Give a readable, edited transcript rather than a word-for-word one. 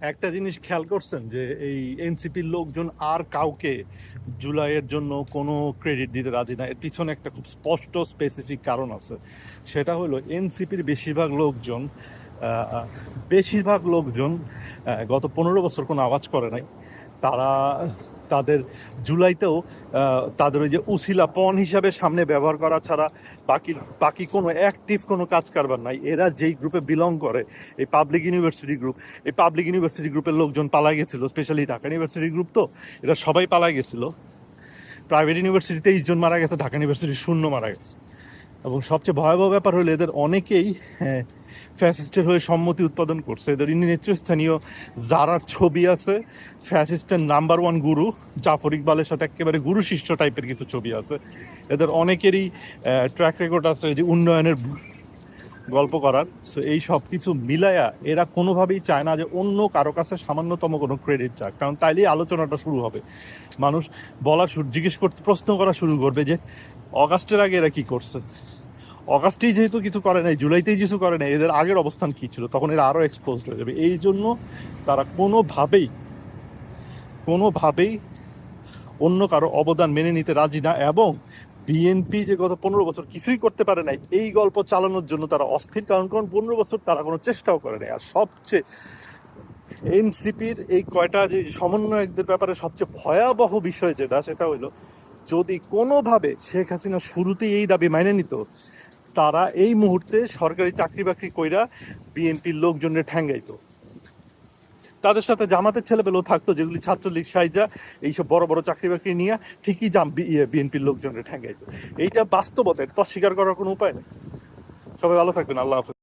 একটা জিনিস খেয়াল করছেন যে এই এনসিপির লোকজন আর কাউকে জুলাইয়ের জন্য কোনো ক্রেডিট দিতে রাজি না। এর পিছনে একটা খুব স্পষ্ট স্পেসিফিক কারণ আছে। সেটা হলো এনসিপির বেশিরভাগ লোকজন গত 15 বছর কোনো আওয়াজ করে নাই। তারা তাদের জুলাইতেও তাদের ওই যে উসিলা পণ হিসাবে সামনে ব্যবহার করা ছাড়া বাকি কোনো অ্যাক্টিভ কোনো কাজ কারবার নাই। এরা যেই গ্রুপে বিলং করে, এই পাবলিক ইউনিভার্সিটি গ্রুপের লোকজন পালায় গেছিল, স্পেশালি ঢাকা ইউনিভার্সিটি গ্রুপ, তো এরা সবাই পালায় গেছিল। প্রাইভেট ইউনিভার্সিটিতে 23 জন মারা গেছে, ঢাকা ইউনিভার্সিটি 0 মারা গেছে। এবং সবচেয়ে ভয়াবহ ব্যাপার হলো এদের অনেকেই ফ্যাসিস্টের হয়ে সম্মতি উৎপাদন করছে। এদের নেতৃস্থানীয় যারার ছবি আছে, ফ্যাসিস্টের নাম্বার 1 গুরু জাফর ইকবালের সাথে একেবারে গুরু শিষ্য টাইপের কিছু ছবি আছে। এদের অনেকেরই ট্র্যাক রেকর্ড আছে যে উন্নয়নের গল্প করার। সো এই সব কিছু মিলায়া এরা কোনোভাবেই চায় না যে অন্য কারো কাছে সামান্যতম কোনো ক্রেডিট চাক, কারণ তাইলেই আলোচনাটা শুরু হবে। মানুষ প্রশ্ন করা শুরু করবে যে অগাস্টের আগে এরা কি করছে। অগাস্টেই যেহেতু কিছু করে নাই, জুলাইতেই কিছু করে নাই, এদের আগের অবস্থান কি ছিল, তখন এরা আরও এক্সপোজড হয়ে যাবে। এই জন্য তারা কোনোভাবেই অন্য কারো অবদান মেনে নিতে রাজি না। এবং বিএনপি যে গত 15 বছর কিছুই করতে পারে নাই, এই গল্প চালানোর জন্য তারা অস্থির। কারণ 15 বছর তারা কোনো চেষ্টাও করে নাই। আর সবচেয়ে এনসিপির এই কয়টা যে সমন্বয়কদের ব্যাপারে সবচেয়ে ভয়াবহ বিষয় যেটা, সেটা হইলো যদি কোনোভাবে শেখ হাসিনা শুরুতেই এই দাবি মাইনে নিত, তারা এই মুহূর্তে সরকারি চাকরি বাকরি কইরা বিএনপির লোকজনের ঠ্যাঙ্গাইতো। তাদের সাথে জামাতের ছেলেপেলেও থাকতো, যেগুলি ছাত্রলীগ সাইজা এইসব বড় বড় চাকরি বাকরি নিয়ে ঠিকই বিএনপির লোকজনের ঠ্যাঙ্গাইতো। এইটা বাস্তবতা, এটা তো স্বীকার করার কোনো উপায় নেই। সবাই ভালো থাকবেন, আল্লাহ হাফেজ।